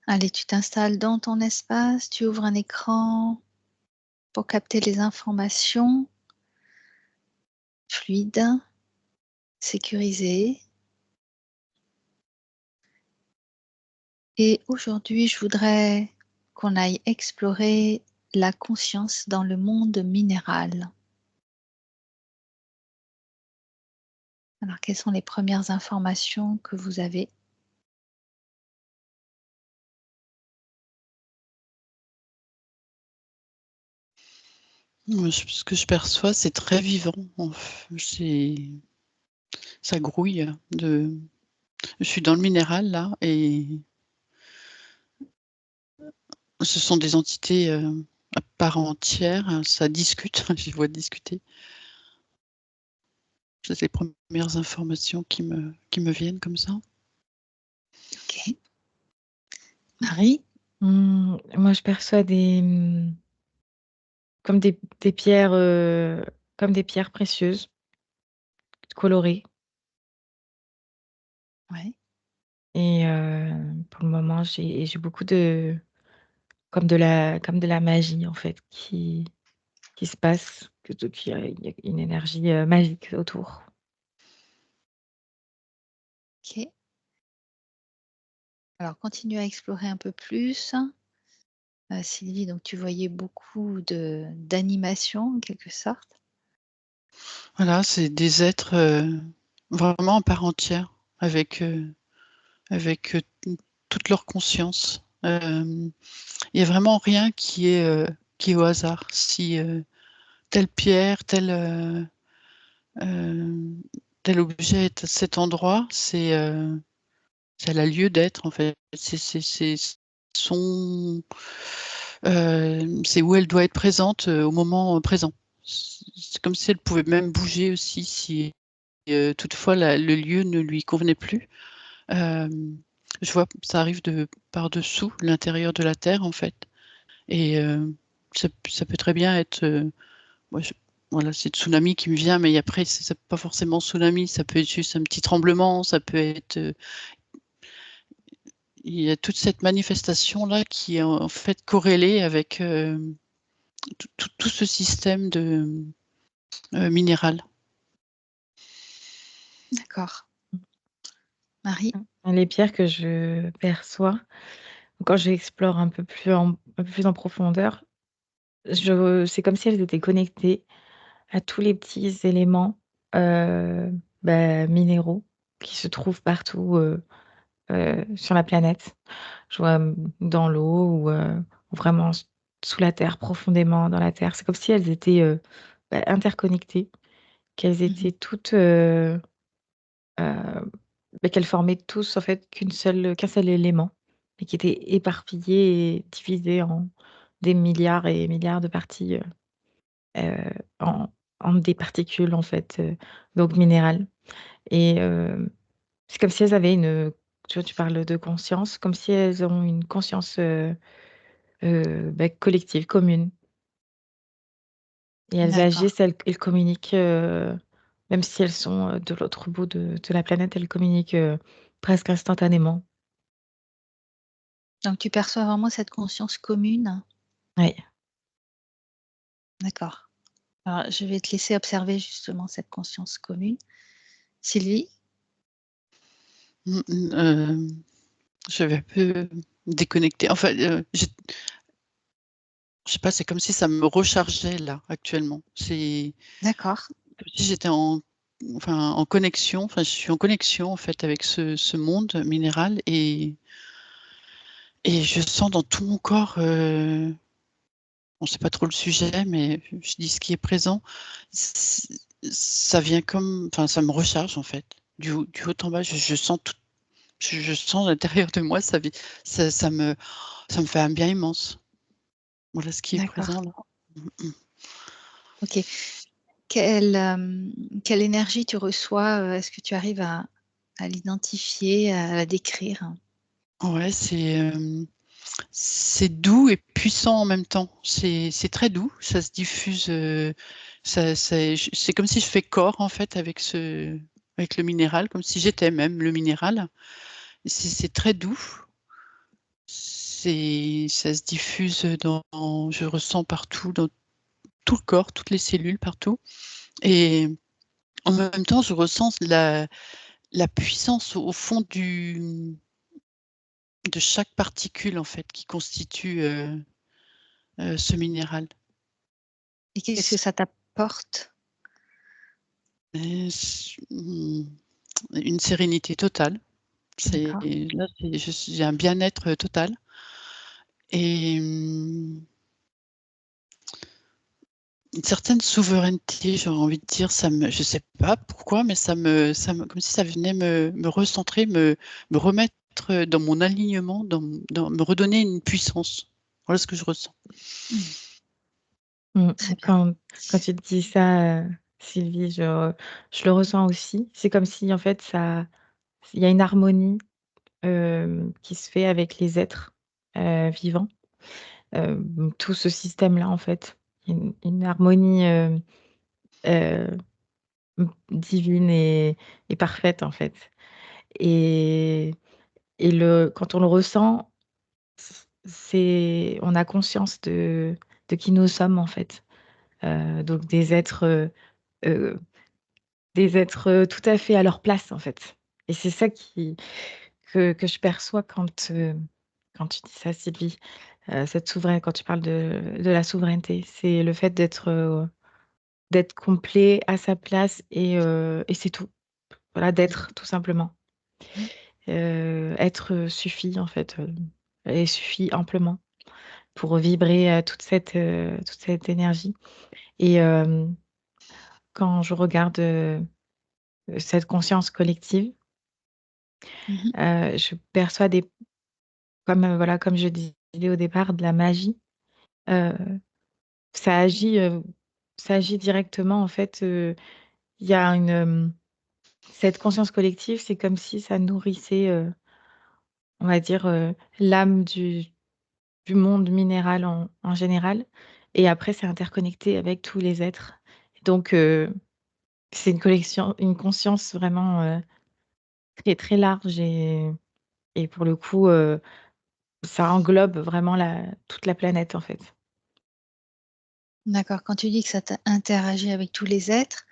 Allez, tu t'installes dans ton espace, tu ouvres un écran pour capter les informations fluides, sécurisées. Et aujourd'hui, je voudrais qu'on aille explorer la conscience dans le monde minéral. Alors, quelles sont les premières informations que vous avez? Moi, ce que je perçois, c'est très vivant. Ça grouille. Je suis dans le minéral là, et ce sont des entités à part entière. Ça discute, je les vois discuter. C'est les premières informations qui me viennent comme ça. Ok. Marie? Moi, je perçois comme des pierres, comme des pierres précieuses, colorées. Oui. Et pour le moment, j'ai beaucoup comme de la magie, en fait, qui se passe, il y a une énergie magique autour. Ok. Alors, continue à explorer un peu plus. Sylvie, donc tu voyais beaucoup d'animation en quelque sorte. Voilà, c'est des êtres vraiment à part entière, avec toute leur conscience. Il n'y a vraiment rien qui est au hasard. Si telle pierre, tel objet est à cet endroit, ça a lieu d'être en fait. Son, c'est où elle doit être présente au moment présent. C'est comme si elle pouvait même bouger aussi si toutefois le lieu ne lui convenait plus. Euh, je vois, ça arrive par-dessous l'intérieur de la Terre en fait. Et ça peut très bien être, moi, voilà, c'est le tsunami qui me vient, mais après, c'est pas forcément tsunami, ça peut être juste un petit tremblement, ça peut être. Il y a toute cette manifestation-là qui est en fait corrélée avec tout ce système de minéral. D'accord. Marie? Les pierres que je perçois, quand j'explore un peu plus en profondeur, c'est comme si elles étaient connectées à tous les petits éléments, minéraux qui se trouvent partout, sur la planète. Je vois, dans l'eau ou vraiment sous la terre, profondément dans la terre. C'est comme si elles étaient, interconnectées, qu'elles Mhm. étaient toutes, qu'elles formaient tous en fait qu'un seul élément et qui étaient éparpillées et divisées en des milliards et milliards de parties, heu, en des particules en fait, donc minérales. Et c'est comme si elles avaient tu vois, tu parles de conscience, comme si elles ont une conscience, collective, commune, et elles D'accord. agissent, elles communiquent, même si elles sont, de l'autre bout de la planète, elles communiquent, presque instantanément. Donc tu perçois vraiment cette conscience commune? Oui. D'accord. Alors je vais te laisser observer justement cette conscience commune. Sylvie? Mm, mm, je vais un peu déconnecter. Enfin, je sais pas, c'est comme si ça me rechargeait là actuellement. C'est D'accord. comme si j'étais en connexion. Enfin, je suis en connexion en fait avec ce monde minéral, et je sens dans tout mon corps. On sait pas trop le sujet, mais je dis ce qui est présent. Ça vient enfin, ça me recharge en fait. Du haut en bas, je sens tout. Je sens à l'intérieur de moi, ça, ça me fait un bien immense. Voilà ce qui est D'accord. présent là. OK. Quelle énergie tu reçois? Est-ce que tu arrives à l'identifier, à la décrire? Ouais, c'est doux et puissant en même temps. C'est très doux, ça se diffuse. C'est comme si je fais corps en fait avec le minéral, comme si j'étais même le minéral. C'est très doux. ça se diffuse je ressens partout, dans tout le corps, toutes les cellules, partout. Et en même temps, je ressens la puissance au fond de chaque particule, en fait, qui constitue ce minéral. Et qu'est-ce que ça t'apporte? Une sérénité totale. D'accord. Là, j'ai un bien-être total. Et une certaine souveraineté, j'aurais envie de dire, je sais pas pourquoi, mais comme si ça venait me recentrer, me remettre dans mon alignement, me redonner une puissance. Voilà ce que je ressens. Très bien. Quand tu te dis ça, Sylvie, je le ressens aussi. C'est comme si, en fait, il y a une harmonie qui se fait avec les êtres vivants. Tout ce système-là, en fait. Une harmonie euh, divine et parfaite, en fait. Et, quand on le ressent, on a conscience de qui nous sommes, en fait. Donc euh, des êtres tout à fait à leur place, en fait. Et c'est ça que je perçois quand tu dis ça, Sylvie. Quand tu parles de la souveraineté, c'est le fait d'être complet à sa place et c'est tout. Voilà, d'être tout simplement. Mmh. Être suffit en fait, et suffit amplement pour vibrer toute cette énergie. Et quand je regarde cette conscience collective, Mmh. je perçois voilà, comme je disais au départ, de la magie. Euh, ça agit, euh, ça agit directement en fait. Il y a cette conscience collective, c'est comme si ça nourrissait, on va dire, l'âme du monde minéral en général. Et après, c'est interconnecté avec tous les êtres. Donc, c'est une conscience vraiment très, très large et pour le coup, ça englobe vraiment toute la planète, en fait. D'accord. Quand tu dis que ça interagit avec tous les êtres,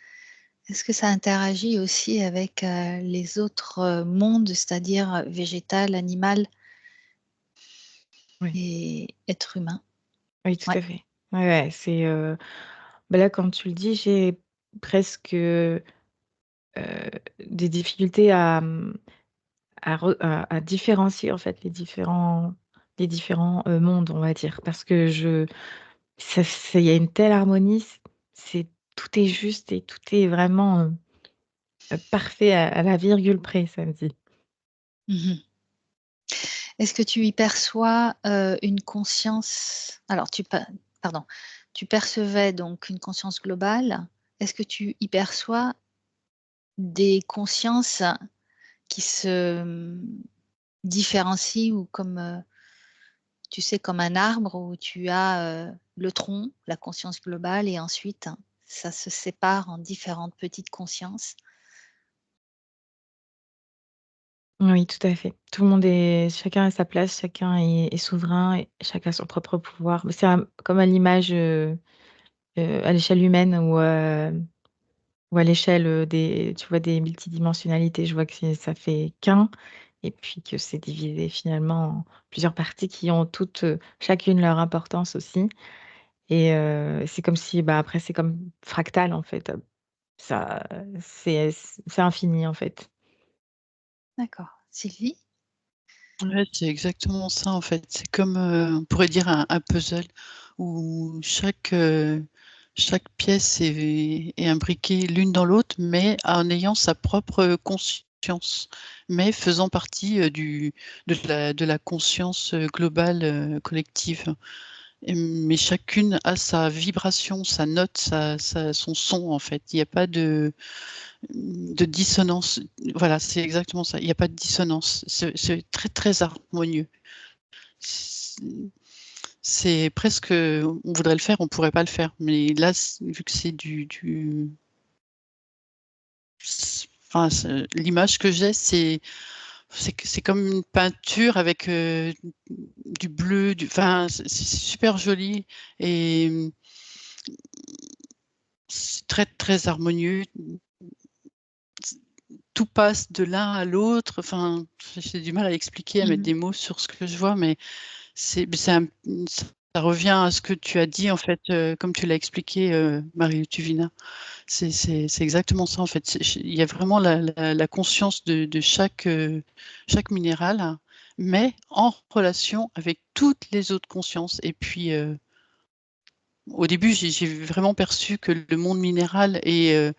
est-ce que ça interagit aussi avec, les autres, mondes, c'est-à-dire, végétal, animal Oui, et être humain? oui, tout Ouais. à fait. Ouais, ouais, bah là, quand tu le dis, j'ai presque des difficultés à différencier, en fait, les différents mondes, on va dire. Parce que il y a une telle harmonie, tout est juste et tout est vraiment parfait à la virgule près, ça me dit. Mmh. Est-ce que tu y perçois, une conscience alors pardon, tu percevais donc une conscience globale. Est-ce que tu y perçois des consciences qui se, différencient ou comme, tu sais, comme un arbre où tu as, le tronc, la conscience globale et ensuite ça se sépare en différentes petites consciences? Oui, tout à fait. Chacun a sa place, chacun est souverain et chacun a son propre pouvoir. C'est comme à l'image, à l'échelle humaine ou à l'échelle tu vois, des multidimensionnalités. Je vois que ça fait qu'un et puis que c'est divisé finalement en plusieurs parties qui ont toutes, chacune leur importance aussi. Et c'est comme si, bah, après c'est comme fractal en fait, ça c'est infini en fait. D'accord. Sylvie? Ouais, c'est exactement ça, en fait. C'est comme, on pourrait dire un puzzle où chaque pièce est imbriquée l'une dans l'autre, mais en ayant sa propre conscience, mais faisant partie, de la conscience, globale, collective. Mais chacune a sa vibration, sa note, son son, en fait. Il n'y a pas de dissonance. Voilà, c'est exactement ça. Il n'y a pas de dissonance. C'est très, très harmonieux. C'est c'est presque, on voudrait le faire, on pourrait pas le faire. Mais là, vu que c'est enfin, l'image que j'ai, c'est c'est comme une peinture avec du bleu, c'est super joli et c'est très très harmonieux. Tout passe de l'un à l'autre. Enfin, j'ai du mal à expliquer, à mettre des mots sur ce que je vois, mais ça revient à ce que tu as dit en fait, comme tu l'as expliqué, Marie-Tuvina. C'est exactement ça en fait. Il y a vraiment la conscience de chaque minéral, mais en relation avec toutes les autres consciences. Et puis, au début, j'ai vraiment perçu que le monde minéral et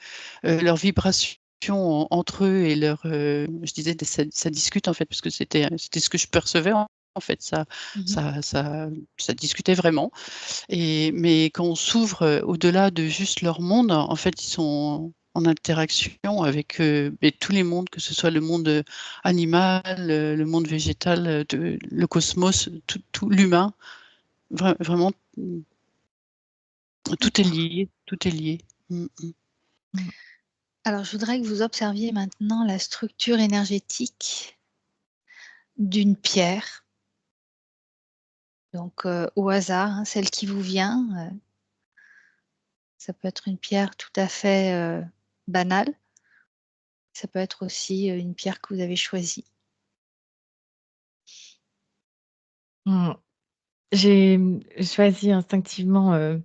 leurs vibrations entre eux et je disais, ça discute en fait, parce que c'était ce que je percevais en fait. Ça discutait vraiment. Mais quand on s'ouvre au-delà de juste leur monde, en fait, ils sont en interaction avec tous les mondes, que ce soit le monde animal, le monde végétal, le cosmos, tout l'humain. Vraiment, tout est D'accord. lié, tout est lié. Alors, je voudrais que vous observiez maintenant la structure énergétique d'une pierre. Donc, au hasard, hein, celle qui vous vient, ça peut être une pierre tout à fait, banale. Ça peut être aussi, une pierre que vous avez choisie. Mmh. J'ai, choisi instinctivement,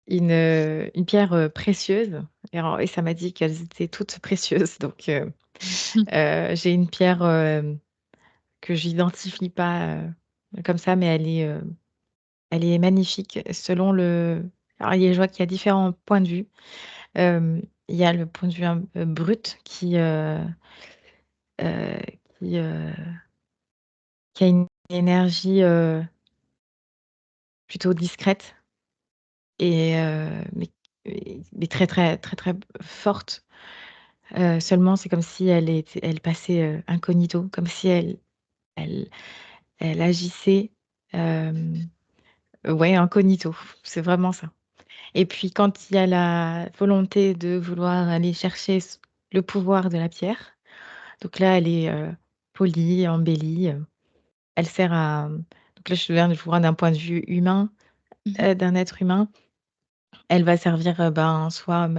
une pierre, précieuse et ça m'a dit qu'elles étaient toutes précieuses donc j'ai une pierre, que j'identifie pas, comme ça, mais elle est magnifique selon le alors je vois qu'il y a différents points de vue. Il y a le point de vue brut heu, qui, qui a une énergie, plutôt discrète et mais très, très, très, très forte. Seulement c'est comme si elle passait, incognito, comme si elle elle agissait, hem, ouais, incognito, c'est vraiment ça. Et puis quand il y a la volonté de vouloir aller chercher le pouvoir de la pierre, donc là elle est, polie, embellie, elle sert à donc là je vois d'un point de vue humain, Mmh. d'un être humain, elle va servir, ben, soit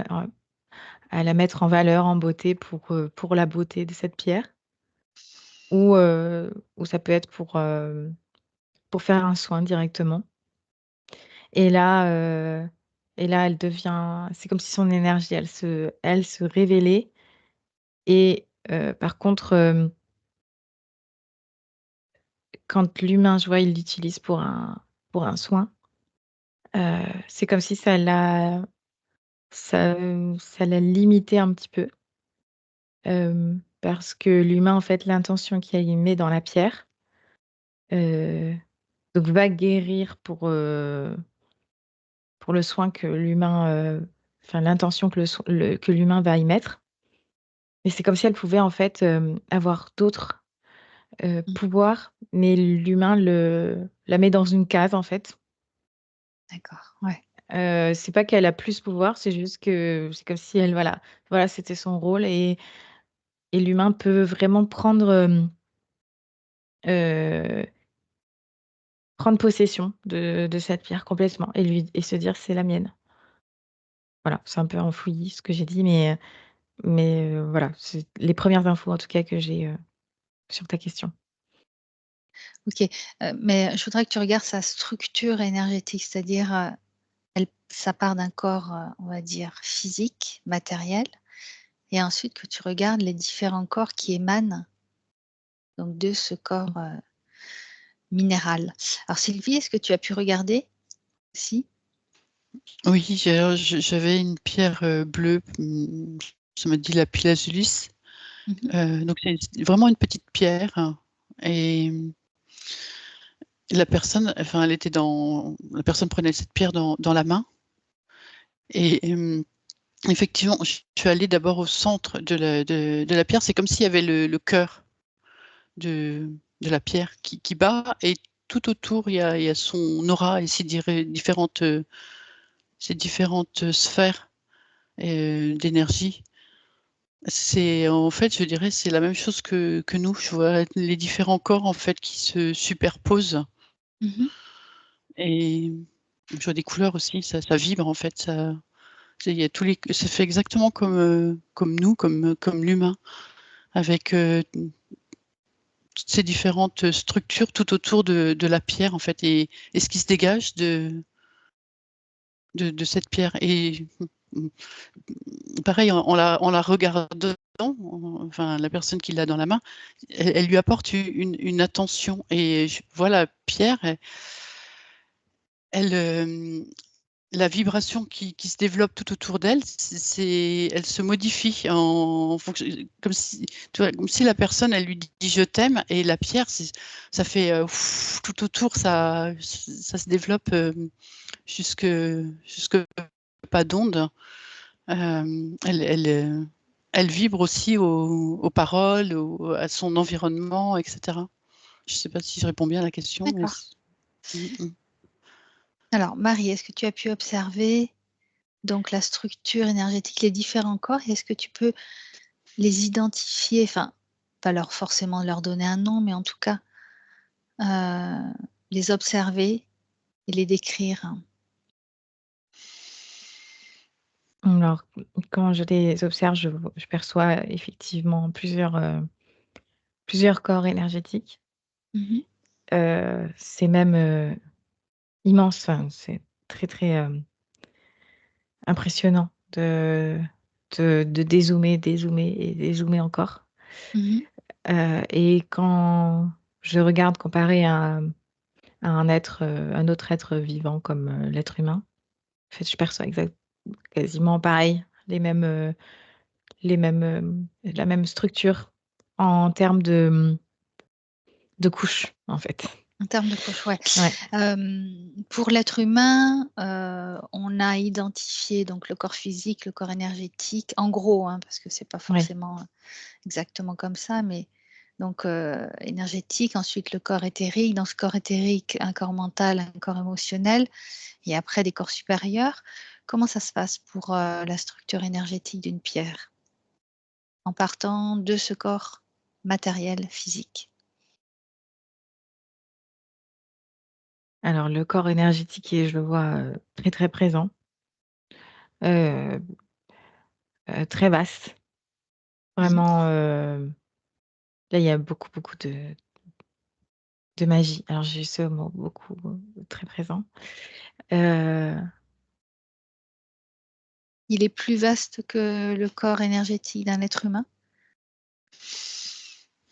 à la mettre en valeur, en beauté pour la beauté de cette pierre ou ça peut être pour faire un soin directement et là, heu et là elle devient c'est comme si son énergie elle se révélait et par contre, quand l'humain, je vois, il l'utilise pour un soin, c'est comme si ça l'a limité un petit peu, parce que l'humain, en fait, l'intention qu'il met dans la pierre, heu, donc va guérir pour le soin que l'humain, enfin l'intention que que l'humain va y mettre. Et c'est comme si elle pouvait, en fait, avoir d'autres, Mmh. pouvoirs, mais l'humain la met dans une case, en fait. D'accord, ouais. C'est pas qu'elle a plus pouvoir, c'est juste que c'est comme si elle voilà, c'était son rôle et l'humain peut vraiment heu, prendre possession de cette pierre complètement et se dire: «C'est la mienne». Voilà, c'est un peu enfoui ce que j'ai dit, mais voilà, c'est les premières infos en tout cas que j'ai, sur ta question. OK, mais je voudrais que tu regardes sa structure énergétique, c'est-à-dire, ça part d'un corps, on va dire physique, matériel et ensuite que tu regardes les différents corps qui émanent donc de ce corps, minéral. Alors Sylvie, est-ce que tu as pu regarder aussi? Oui, j'avais une pierre bleue, ça m'a dit lapis-lazuli. Mmh. Donc c'est vraiment une petite pierre, hein, et la personne prenait cette pierre dans la main et effectivement, je suis allée d'abord au centre de la pierre. C'est comme s'il y avait le cœur de la pierre qui bat et tout autour, il y a son aura et ses différentes sphères, d'énergie. En fait, je dirais, c'est la même chose que nous. Je vois les différents corps, en fait, qui se superposent Mmh. et je vois des couleurs aussi, ça vibre, en fait, il y a ça fait exactement comme nous, comme l'humain, avec, toutes ces différentes structures tout autour de la pierre, en fait et ce qui se dégage de cette pierre et pareil, en la regardant, enfin, la personne qui l'a dans la main, elle lui apporte une attention et je vois la pierre, elle, la vibration qui se développe tout autour d'elle, elle se modifie en fonction comme si tu vois, comme si la personne, elle lui dit: «Je t'aime» et la pierre, ça fait, tout autour, ça se développe, jusque jusque pas d'onde. Elle vibre aussi aux paroles, à son environnement et cetera. Je ne sais pas si je réponds bien à la question, mais D'accord. c mmh mh. Alors Marie, est-ce que tu as pu observer donc la structure énergétique, les différents corps et est-ce que tu peux les identifier? Enfin, pas forcément leur donner un nom, mais en tout cas, heu, les observer et les décrire? Alors, quand je les observe, je perçois effectivement plusieurs corps énergétiques. Mmh. C'est même, immense, enfin, c'est très, très, impressionnant de dézoomer, dézoomer et dézoomer encore. Mmh. Et quand je regarde comparé à un autre être vivant comme, l'être humain, en fait, je perçois quasiment pareil, la même structure en termes de couches, en fait. En termes de couche, ouais. Ouais, Pour l'être humain, on a identifié donc le corps physique, le corps énergétique, en gros, hein, parce que c'est pas ouais. forcément exactement comme ça, mais donc énergétique, ensuite le corps éthérique. Dans ce corps éthérique, un corps mental, un corps émotionnel et après des corps supérieurs. Comment ça se passe pour, la structure énergétique d'une pierre? En partant de ce corps matériel, physique. Alors le corps énergétique je le vois, très, très présent, heu très vaste. Mmh. Vraiment, là, il y a beaucoup, beaucoup de magie. Alors j'ai ce mot beaucoup, très présent. Heu, Il est plus vaste que le corps énergétique d'un être humain?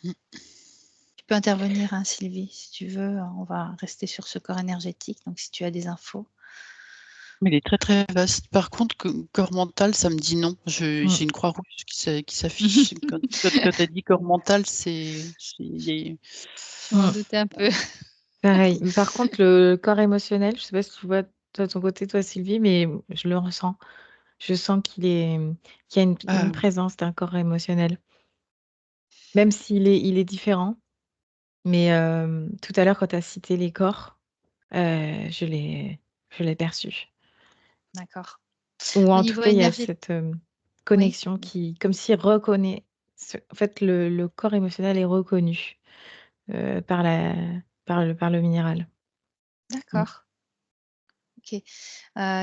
Mmh. Tu peux intervenir, hein, Sylvie, si tu veux, on va rester sur ce corps énergétique, donc si tu as des infos. Mais il est très, très vaste. Par contre, corps mental, ça me dit non. mmh, J'ai une croix rouge qui s'affiche. Quand tu as dit corps mental, Je m'en mmh, doutais un peu. pareil. Mais par contre, le corps émotionnel, je sais pas si tu vois toi de ton côté, toi, Sylvie, mais je le ressens. Je sens qu'il y a une ah, présence d'un corps émotionnel, même il est différent. Mais tout à l'heure, quand tu as cité les corps, je l'ai perçu. D'accord. Ou Au en tout niveau cas, il y a énergétique, cette, oui, connexion qui comme s'il reconnaît en fait, le corps émotionnel est reconnu, par la par le minéral. Mmh. d'accord, OK.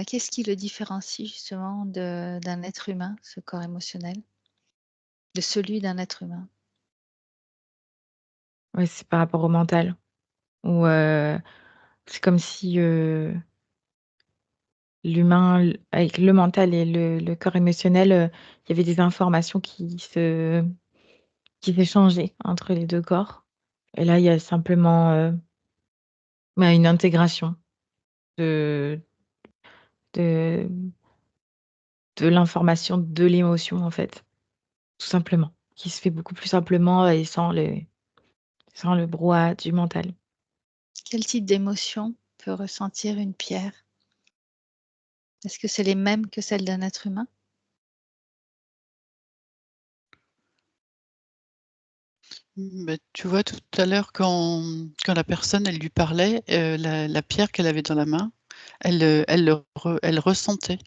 Qu'est-ce qui le différencie justement d'un être humain, ce corps émotionnel, de celui d'un être humain? Ouais, c'est par rapport au mental où, c'est comme si, l'humain, avec le mental et le corps émotionnel, il y avait des informations qui s'échangeaient entre les 2 corps et là, il y a simplement, bah, une intégration de de de l'information, de l'émotion, en fait, tout simplement, qui se fait beaucoup plus simplement et sans le brouhaha du mental. Quel type d'émotion peut ressentir une pierre? Est-ce que c'est les mêmes que celles d'un être humain? bah, tu vois, tout à l'heure, quand la personne, elle lui parlait, la pierre qu'elle avait dans la main, elle le re elle ressentait.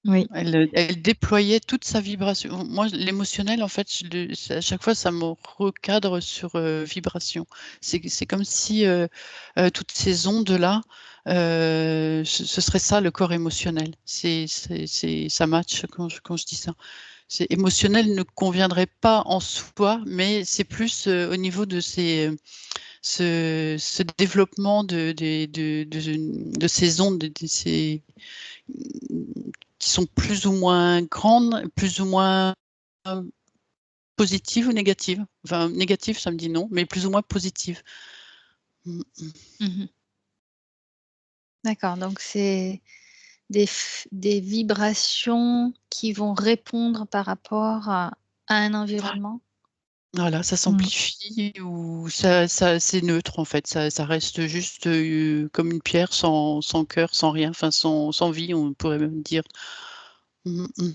Oui. Elle déployait toute sa vibration. Moi, l'émotionnel, en fait, à chaque fois, ça me recadre sur vibration. C'est comme si toutes ces ondes-là, ce serait ça le corps émotionnel. Ça match quand je dis ça. Émotionnel ne conviendrait pas en soi, mais c'est plus au niveau de ce développement de ces ondes, qui sont plus ou moins grandes, plus ou moins positives ou négatives. Enfin, négatives, ça me dit non, mais plus ou moins positives. Mmh. D'accord, donc c'est des vibrations qui vont répondre par rapport à un environnement? Voilà, ça s'amplifie ou ça c'est neutre en fait, ça reste juste, comme une pierre sans cœur, sans rien, enfin sans vie, on pourrait même dire. Mmh mh.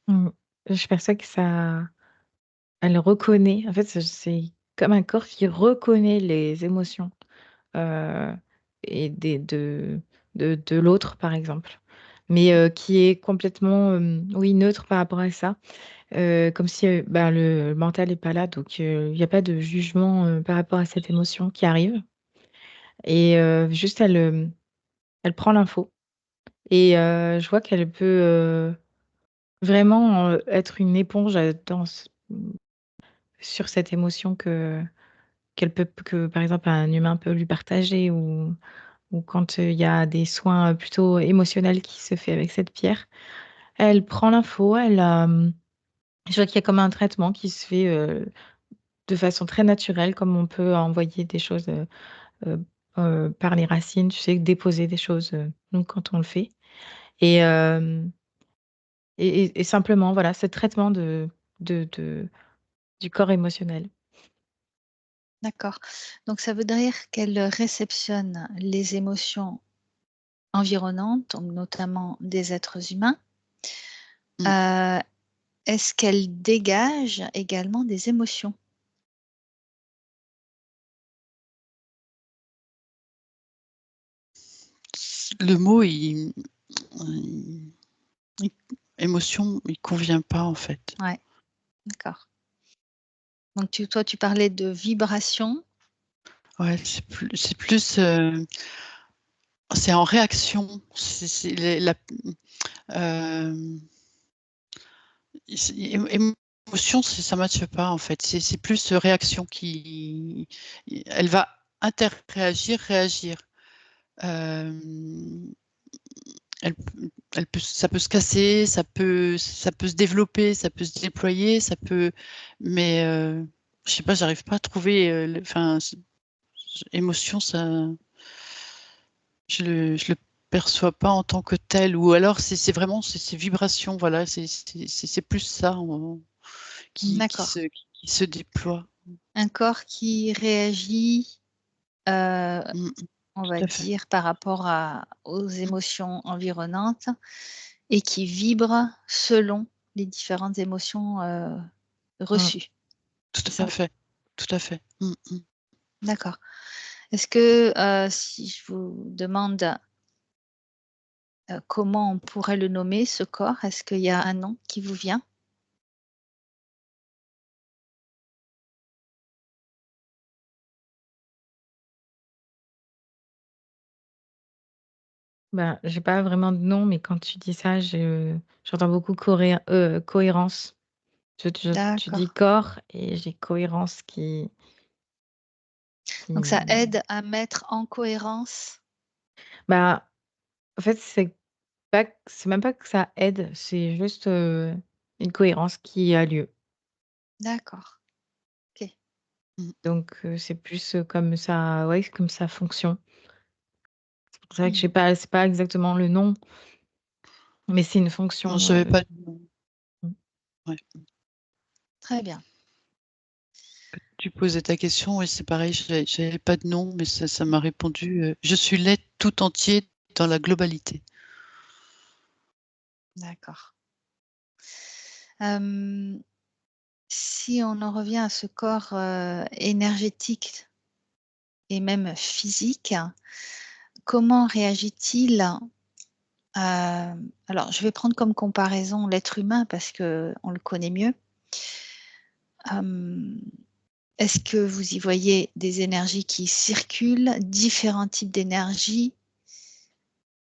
Mmh. Je perçois que ça elle reconnaît en fait, c'est comme un corps qui reconnaît les émotions, heu et des de l'autre, par exemple, mais qui est complètement, oui, neutre par rapport à ça. Comme si, bah, le mental est pas là, donc il y a pas de jugement, par rapport à cette émotion qui arrive et juste elle prend l'info et je vois qu'elle peut, vraiment, être une éponge, sur cette émotion que, par exemple, un humain peut lui partager ou quand, il y a des soins, plutôt émotionnels qui se fait avec cette pierre. Elle prend l'info, je vois qu'il y a comme un traitement qui se fait, de façon très naturelle, comme on peut envoyer des choses, heu par les racines, tu sais, déposer des choses, nous, quand on le fait et et simplement, voilà, ce traitement de du corps émotionnel. D'accord, donc ça veut dire qu'elle réceptionne les émotions environnantes, donc notamment des êtres humains. Mmh. Heu, Est-ce qu'elle dégage également des émotions? Le mot, il il émotion, il convient pas en fait. Ouais, d'accord. Donc tu parlais de vibrations. Ouais, c'est plus, c'est en réaction. C'est les la hem, c'est émotion, ça matche pas en fait. C'est plus, réaction qui elle va interréagir, réagir. Hem, elle elle peut ça peut se casser, ça peut se développer, ça peut se déployer, ça peut mais je sais pas, j'arrive pas à trouver, le enfin, émotion, ça je le perçois pas en tant que tel ou alors c'est vraiment ces vibrations, voilà, c'est plus ça en D'accord. qui se déploie. Un corps qui réagit, heu, Mmh mh. on va Tout à fait. dire par rapport aux Mmh. émotions environnantes et qui vibre selon les différentes émotions, Mmh, reçues. Tout C'est à ça? fait, tout à fait. Mmh mh. D'accord. Est-ce que, si je vous demande, comment on pourrait le nommer ce corps, est-ce qu'il y a un nom qui vous vient? bah, j'ai pas vraiment de nom, mais quand tu dis ça, j'entends beaucoup cohérence. Tu dis D'accord. corps et j'ai cohérence Donc ça qui aide à mettre en cohérence? bah, en fait, c'est même pas que ça aide, c'est juste, une cohérence qui a lieu. D'accord, OK. Mmh. Donc c'est plus, comme ça ouais, comme ça fonctionne. C'est vrai que Mmh. c'est pas exactement le nom, mais c'est une Non, fonction, j'avais pas de nom. mmh. Ouais. Très bien. Tu posais ta question et c'est pareil, j'avais pas de nom, mais ça m'a répondu, «Je suis l'être tout entier dans la globalité». D'accord. Hem, Si on en revient à ce corps, énergétique et même physique, comment réagit-il Alors je vais prendre comme comparaison l'être humain parce qu'on le connaît mieux. Est-ce que vous y voyez des énergies qui circulent, différents types d'énergies?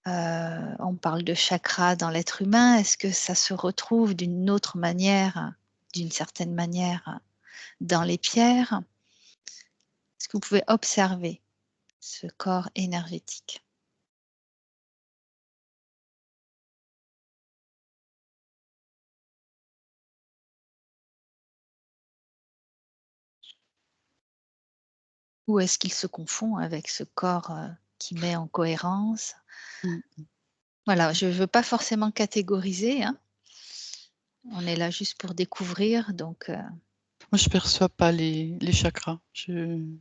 On parle de chakras dans l'être humain. Est-ce que ça se retrouve d'une autre manière, d'une certaine manière, dans les pierres? Est-ce que vous pouvez observer ce corps énergétique? Ou est-ce qu'il se confond avec ce corps, qui met en cohérence? Mmh. Voilà, je ne veux pas forcément catégoriser, hein. On est là juste pour découvrir, donc Moi, je perçois pas les chakras. Mmh.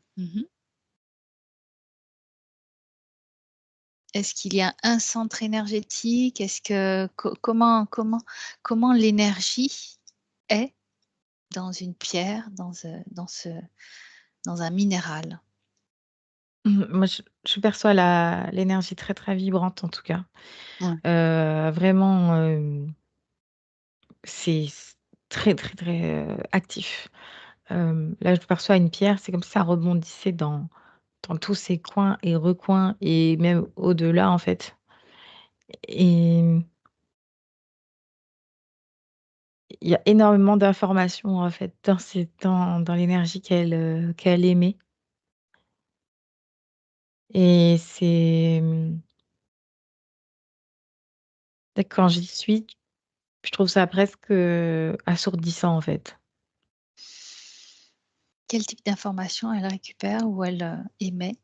Est-ce qu'il y a un centre énergétique? Est-ce que comment l'énergie est dans une pierre, dans un minéral? Moi, je perçois l'énergie très, très vibrante en tout cas. Ouais. Vraiment, c'est très, très, très, actif. Là, je perçois une pierre, c'est comme si ça rebondissait dans tous ses coins et recoins et même au-delà, en fait. Et il y a énormément d'informations, en fait, dans l'énergie qu'elle émet et dès que quand j'y suis, je trouve ça presque, assourdissant, en fait. Quel type d'information elle récupère ou elle, émet?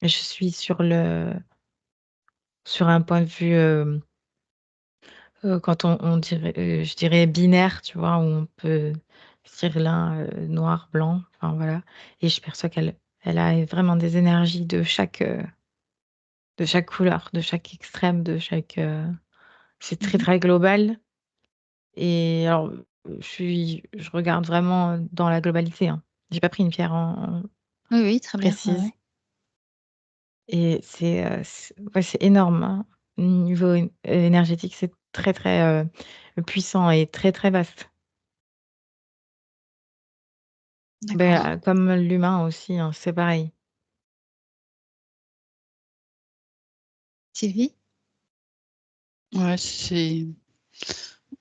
Je suis sur un point de vue, quand on dirait, je dirais binaire, tu vois? Où on peut se dire l'un, noir, blanc, enfin voilà et je perçois qu'elle a vraiment des énergies de chaque couleur, de chaque extrême, c'est très, Mmh. très global et alors, je regarde vraiment dans la globalité, hein. J'ai pas pris une pierre en Oui, oui, très bien, ouais, précise ouais. et c'est ouais, c'est énorme, hein. Niveau énergétique, c'est très, très, puissant et très, très vaste. D'accord. Ben comme l'humain aussi, hein, c'est pareil. Sylvie? Ouais,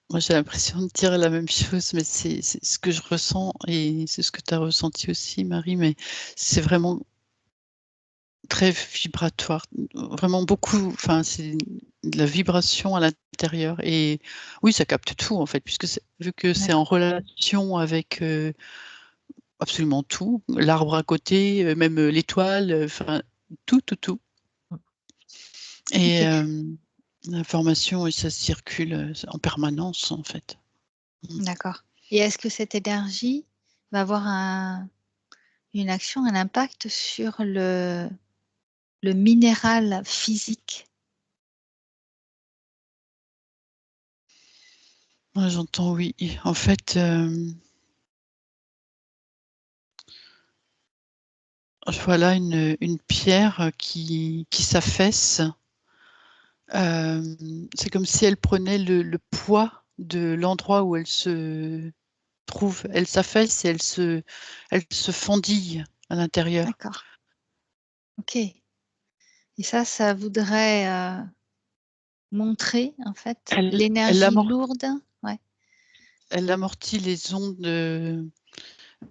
moi, j'ai l'impression de dire la même chose, mais c'est ce que je ressens et c'est ce que tu as ressenti aussi, Marie, mais c'est vraiment très vibratoire, vraiment beaucoup, enfin, c'est de la vibration à l'intérieur et oui, ça capte tout, en fait, puisque vu que c'est en D'accord. relation avec, absolument tout, l'arbre à côté, même, l'étoile, enfin, tout, tout, tout et OK, l'information et ça circule, en permanence, en fait. Mmh. d'accord et est-ce que cette énergie va avoir une action, un impact sur le minéral physique? Ouais, j'entends oui. En fait, voilà une pierre, qui s'affaisse. C'est comme si elle prenait le poids de l'endroit où elle se trouve. Elle s'affaisse et elle se fendille à l'intérieur. D'accord, OK et ça voudrait, montrer en fait Elle elle l'énergie amor lourde? Ouais, elle amortit les ondes,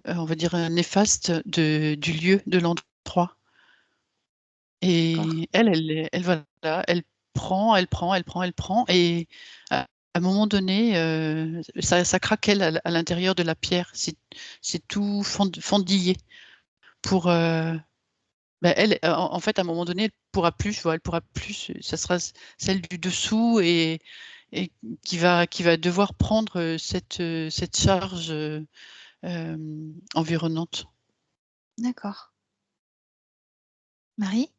on va dire, néfastes du lieu, de l'endroit. d'accord, Et elle voilà, elle prend, elle prend, elle prend, elle prend et à un moment donné, ça craquelle à l'intérieur de la pierre. C'est tout fendillé pour, elle, en fait, à un moment donné, elle pourra plus, je vois, elle pourra plus, ça sera celle du dessous et qui va devoir prendre, cette charge, environnante. d'accord. Marie,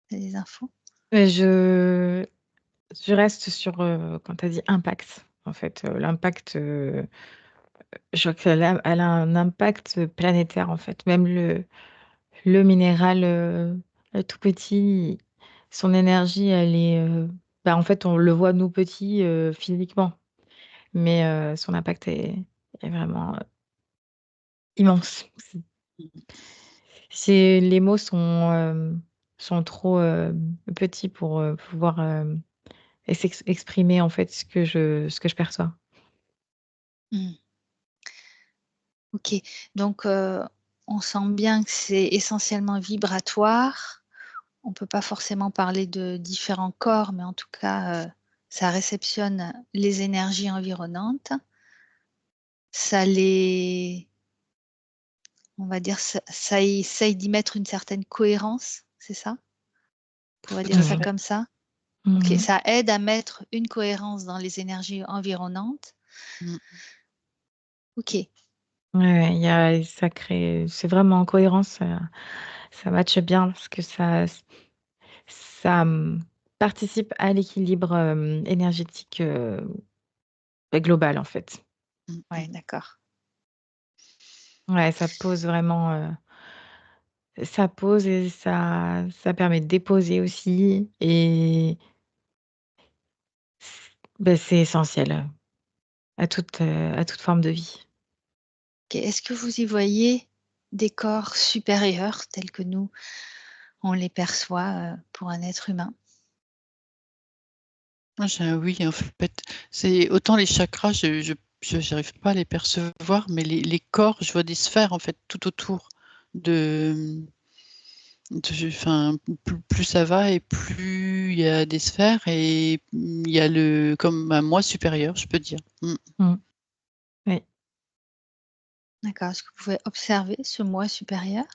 tu as des infos? Et je reste sur, quand tu as dit impact, en fait, l'impact, je vois qu'elle a un impact planétaire, en fait. Même le minéral tout petit, son énergie, elle est, en fait, on le voit nous petits physiquement, mais son impact est vraiment immense. Les mots sont trop petits pour pouvoir exprimer en fait ce que je perçois. Mmh. OK. Donc, on sent bien que c'est essentiellement vibratoire. On peut pas forcément parler de différents corps, mais en tout cas, ça réceptionne les énergies environnantes. Ça les On va dire, ça essaye d'y mettre une certaine cohérence, c'est ça? On pourrait Tout dire à ça Mmh. fait. comme ça? OK, Mmh. ça aide à mettre une cohérence dans les énergies environnantes. Mmh. Ouais, OK. ouais, ça crée c'est vraiment en cohérence, ça matche bien parce que ça participe à l'équilibre, énergétique, global, en fait. Mmh Ouais, mh. d'accord. Ouais, ça pose et ça permet de déposer aussi et c'est essentiel, à toute forme de vie. OK. Est-ce que vous y voyez des corps supérieurs tels que nous, on les perçoit, pour un être humain? Moi, j'ai un oui, en fait. C'est autant les chakras, je j'arrive pas à les percevoir, mais les corps, je vois des sphères, en fait, tout autour de, enfin, plus ça va et plus il y a des sphères et il y a comme un moi supérieur, je peux dire. Mmh. Mmh. Oui. D'accord. Est-ce que vous pouvez observer ce moi supérieur?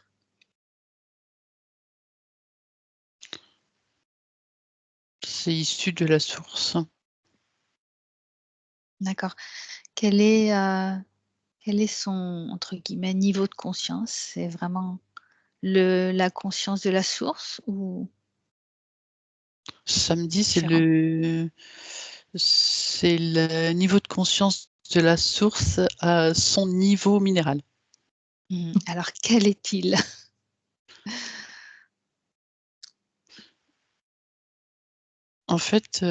C'est issu de la source. D'accord. Quel est son, entre guillemets, «niveau de conscience»? C'est vraiment la conscience de la source ou Samedi, différent? c'est le niveau de conscience de la source à son niveau minéral. Mmh. Alors quel est-il? En fait,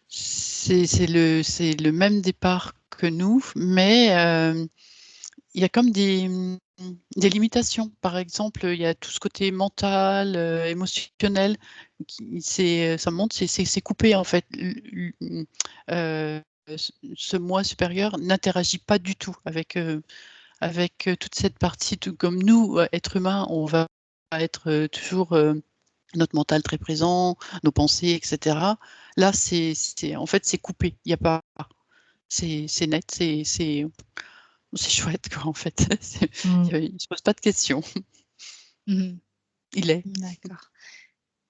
c'est le même départ que nous, mais il y a comme des limitations. Par exemple, il y a tout ce côté mental, émotionnel ça monte, c'est coupé en fait. Ce moi supérieur n'interagit pas du tout avec toute cette partie, tout comme nous, êtres humains, on va être toujours notre mental très présent, nos pensées, et cetera. Là, en fait, c'est coupé. Il y a pas, c'est net, c'est chouette, quoi, en fait. Mmh. Il se pose pas de questions. Mmh. Il est. D'accord.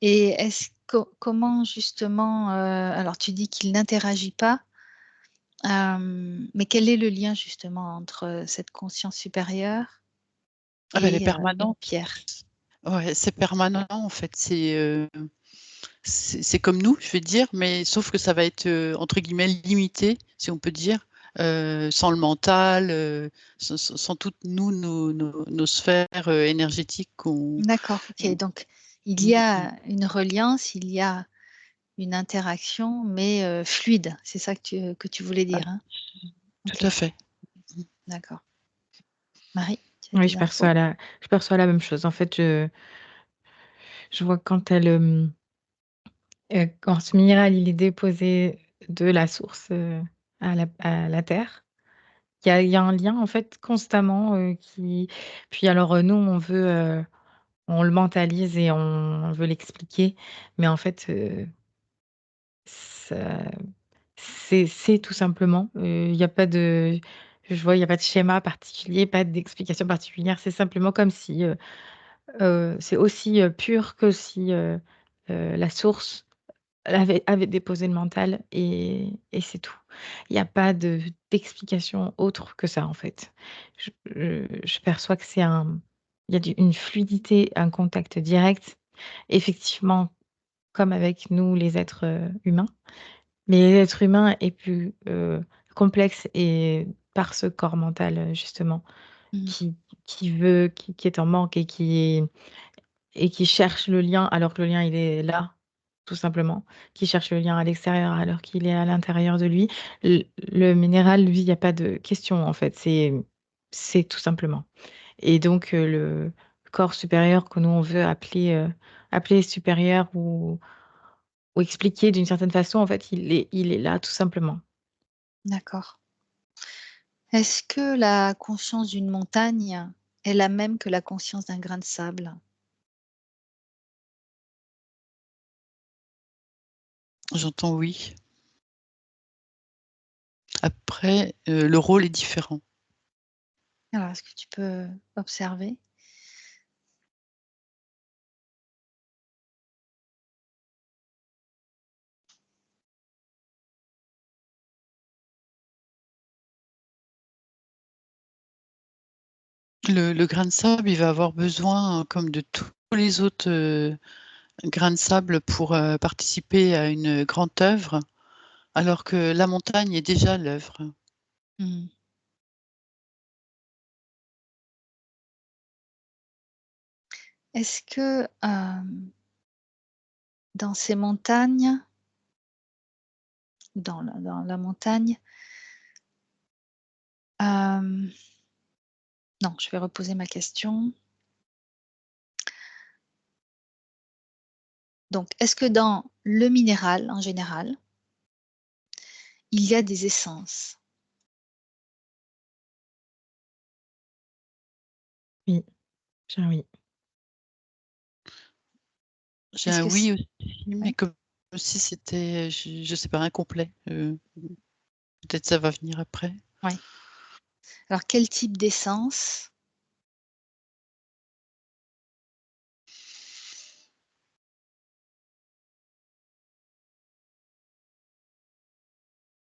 Et est-ce comment justement, alors tu dis qu'il n'interagit pas, mais quel est le lien justement entre cette conscience supérieure Ah bah, elle est et une permanente. pierre? Ouais, c'est permanent, en fait. C'est comme nous, je vais dire, mais sauf que ça va être, entre guillemets «limité», si on peut dire, sans le mental, sans toutes nos sphères, énergétiques qu'on D'accord, OK, donc il y mmh mh. a une reliance, il y a une interaction, mais fluide, c'est ça que tu voulais Ah, dire, hein? tout OK, à fait. Mmh. d'accord. Marie, tu as Oui, des infos? je perçois la même chose. En fait, je vois quand quand ce minéral, il est déposé de la source, à la terre, il y a un lien, en fait, constamment, qui puis alors, nous, on le mentalise et on veut l'expliquer, mais en fait, ça c'est tout simplement, il y a pas de je vois, il y a pas de schéma particulier, pas d'explication particulière. C'est simplement comme si, c'est aussi, pur que si, la source avait déposé le mental et c'est tout. Il y a pas d'explication autre que ça, en fait. Je perçois que il y a une fluidité, un contact direct, effectivement, comme avec nous les êtres, humains. Mais l'être humain est plus, complexe et par ce corps mental, justement. Mmh. qui veut, qui est en manque et qui cherche le lien alors que le lien, il est là, tout simplement, qui cherche le lien à l'extérieur alors qu'il est à l'intérieur de lui. Le minéral, lui, il y a pas de question, en fait, c'est tout simplement. Et donc le corps supérieur que nous, on veut appeler supérieur ou expliquer d'une certaine façon, en fait, il est là, tout simplement. D'accord. Est-ce que la conscience d'une montagne est la même que la conscience d'un grain de sable? J'entends oui. Après, le rôle est différent. Alors, est-ce que tu peux observer? Le grain de sable, il va avoir besoin, comme de tous les autres, grains de sable pour, participer à une grande œuvre, alors que la montagne est déjà l'œuvre. Mmh. Est-ce que, dans ces montagnes, dans la montagne, hem, non, je vais reposer ma question. Donc, est-ce que dans le minéral, en général, il y a des essences? Oui, j'ai un oui. J'ai Est-ce un que c oui aussi, mais Ouais. comme si c'était, je sais pas, incomplet, peut-être ça va venir après. Ouais. Alors quel type d'essence?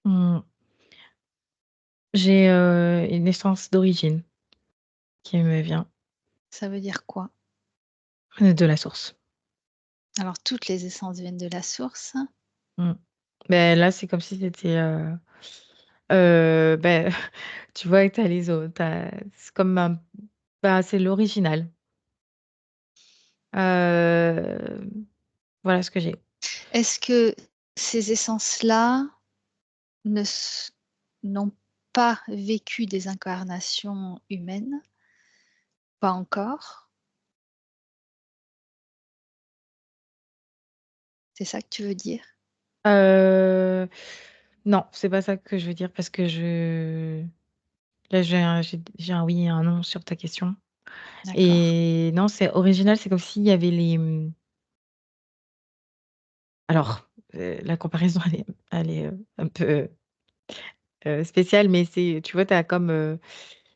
Mmh. J'ai, une essence d'origine qui me vient, Ça veut dire quoi? de la source. Alors toutes les essences viennent de la source? Mmh. Beh, là, c'est comme si c'était, beh, tu vois, tu as les autres, c'est comme un bah, c'est l'original. Voilà ce que j'ai. Est-ce que ces essences-là ne s n'ont pas vécu des incarnations humaines? Pas encore? C'est ça que tu veux dire? Heu, non, c'est pas ça que je veux dire parce que je là, j'ai un oui et un non sur ta question D'accord. et non, c'est original, c'est comme s'il y avait alors, la comparaison elle est, un peu, spéciale, mais c'est tu vois, tu as comme,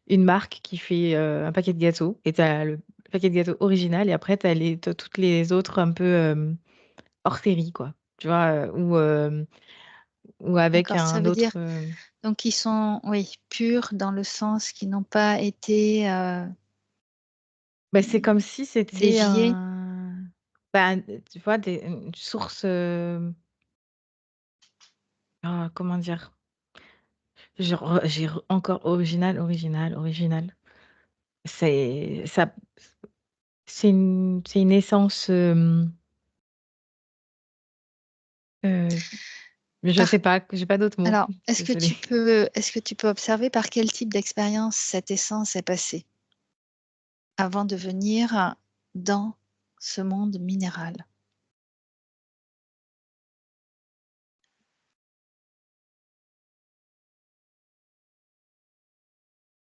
une marque qui fait, un paquet de gâteaux et tu as le paquet de gâteaux original et après tu as toutes les autres un peu, hors série quoi, tu vois? Ou avec D'accord, ça un veut dire autre, donc ils sont, oui, purs dans le sens qu'ils n'ont pas été, bah, c'est comme si c'était déviés? bah, tu vois une source, comment dire? Encore original, original, original. C'est ça c'est une essence, heu, je Par sais pas, j'ai pas d'autres mots, Alors, désolée. est-ce que tu peux observer par quel type d'expérience cette essence est passée, avant de venir dans ce monde minéral?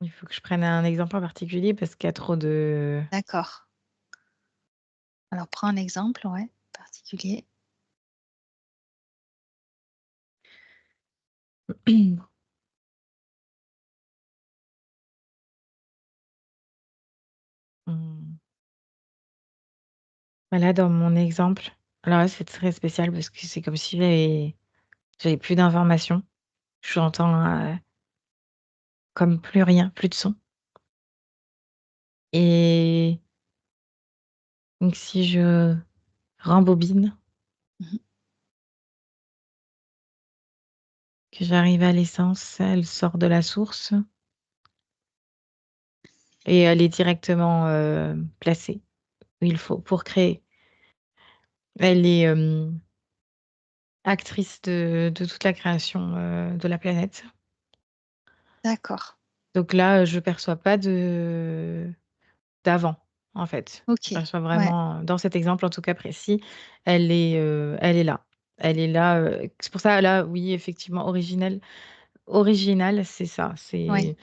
Il faut que je prenne un exemple en particulier parce qu'il y a trop de D'accord. Alors prends un exemple, ouais, particulier. mmh, bah, là, dans mon exemple, alors là, c'est très spécial parce que c'est comme si j'avais plus d'informations. J'entends, comme plus rien, plus de son et donc si je rembobine, Mmh. que j'arrive à l'essence, elle sort de la source. et elle est directement, placée où il faut pour créer. Elle est, actrice de toute la création, de la planète. D'accord. Donc là, je perçois pas d'avant, en fait. Je OK. perçois Ouais, vraiment, dans cet exemple, en tout cas précis, elle est là. Elle est là, c'est pour ça, là, oui, effectivement, original, c'est ça. ouais.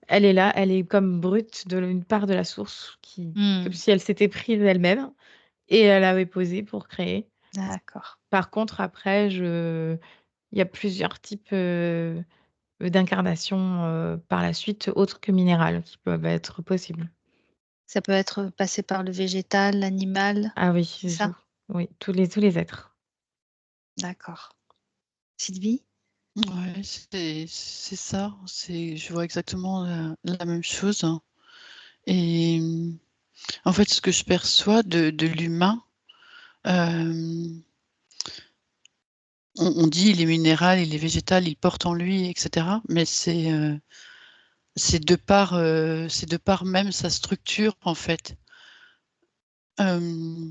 Elle est là, elle est comme brute de une part de la source comme Mmh. si elle s'était prise d'elle-même et elle avait posé pour créer. D'accord. Par contre, après, il y a plusieurs types, d'incarnations, par la suite, autres que minérales, qui peuvent être possibles. Ça peut être passé par le végétal, l'animal, Ah oui, c'est je ça? joue. Oui, tous les êtres. D'accord. Sylvie? Ouais, c'est ça. Je vois exactement la même chose. Et en fait, ce que je perçois de l'humain, on dit les minérales et les végétales, ils portent en lui, etc. Mais c'est de par même sa structure, en fait. Euh,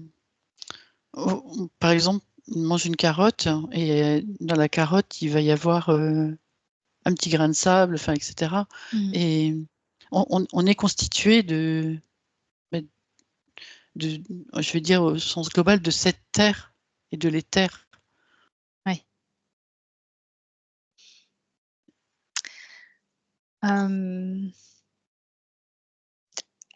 Par exemple, on mange une carotte et dans la carotte, il va y avoir un petit grain de sable, enfin, etc. Mmh. Et on est constitué bah, de, je vais dire au sens global, de cette terre et de l'éther. Ouais. Hem,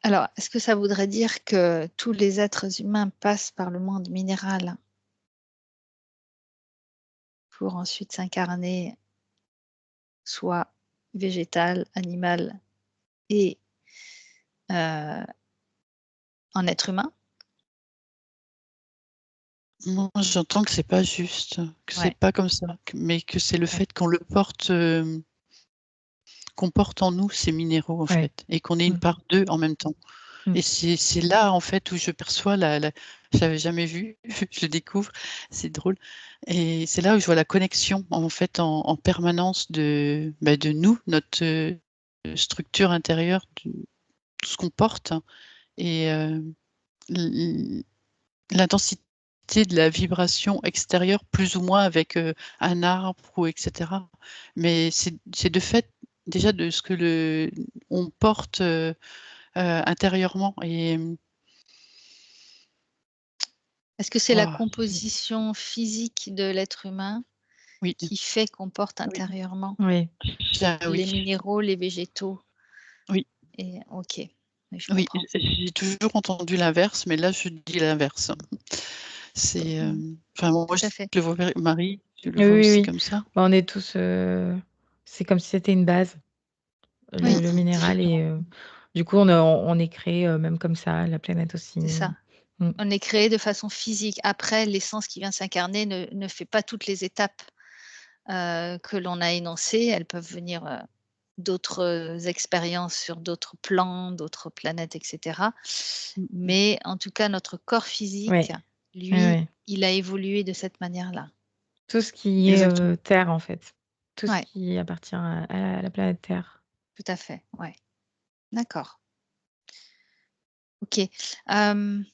alors, est-ce que ça voudrait dire que tous les êtres humains passent par le monde minéral pour ensuite s'incarner soit végétal, animal et en être humain? Moi, j'entends que c'est pas juste, que c'est Ouais, pas comme ça, mais que c'est le ouais, fait qu'on le porte, qu'on porte en nous ces minéraux, en Ouais. fait, et qu'on est une Mmh. part d'eux en même temps. Mmh. Et c'est là, en fait, où je perçois je l'avais jamais vu, je le découvre, c'est drôle. Et c'est là où je vois la connexion, en fait, en permanence de nous, notre structure intérieure, tout ce qu'on porte, et l l'intensité de la vibration extérieure, plus ou moins avec, un arbre ou etc. Mais c'est de fait, déjà, de ce que on porte, intérieurement et est-ce que c'est la waouh, composition physique de l'être humain oui, qui fait qu'on porte oui, intérieurement Oui. les oui, minéraux, les végétaux oui, et OK, oui, je oui, comprends. j'ai toujours entendu l'inverse, mais là, je dis l'inverse. C'est, Mmh, enfin, moi, tout je à fait. le vois Marie, tu le Oui, vois oui, aussi oui. comme ça? Bah, on est tous, c'est comme si c'était une base, Mmh Oui, le mh. minéral et du coup, on est créé même comme ça, la planète aussi. c'est ça. Mmh. On est créé de façon physique. Après, l'essence qui vient s'incarner ne fait pas toutes les étapes, que l'on a énoncées. Elles peuvent venir, d'autres, expériences sur d'autres plans, d'autres planètes et cetera. Mmh mh. Mais en tout cas, notre corps Ouais. physique, Ouais, lui, ouais. il a évolué de cette manière-là. Tout ce qui est, Exactement. terre, en fait. Tout ce Ouais, qui appartient à la planète Terre. tout à fait, ouais. D'accord, OK. Hem,